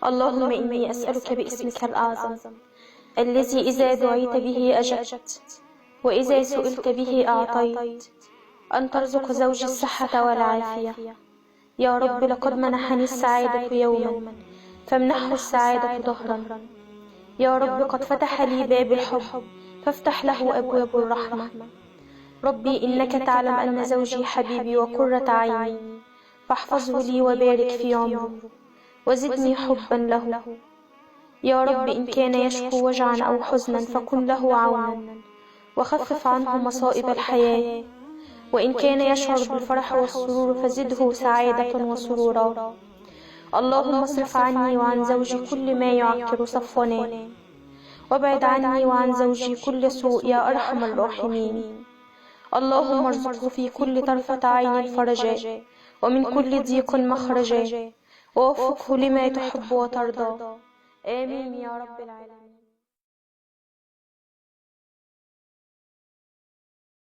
اللهم إني أسألك باسمك الأعظم الذي إذا دعيت به أجبت وإذا سئلت به أعطيت أن ترزق زوجي الصحة والعافية. يا رب لقد منحني السعادة يوما فامنحه السعادة ظهرا. يا رب قد فتح لي باب الحب فافتح له أبواب الرحمة. ربي إنك تعلم أن زوجي حبيبي وقرة عيني، فاحفظه لي وبارك في عمره وزدني حبا له. يا رب إن كان يشكو وجعا أو حزنا فكن له عونا وخفف عنه مصائب الحياة، وإن كان يشعر بالفرح والسرور فزده سعادة وسرورا. اللهم اصرف عني وعن زوجي كل ما يعكر صفونا، وابعد عني وعن زوجي كل سوء يا أرحم الراحمين. اللهم ارزقه في كل طرفة عين فرجا ومن كل ضيق مخرجا، ووفقه لما تحب وترضى. آمين يا رب العالمين.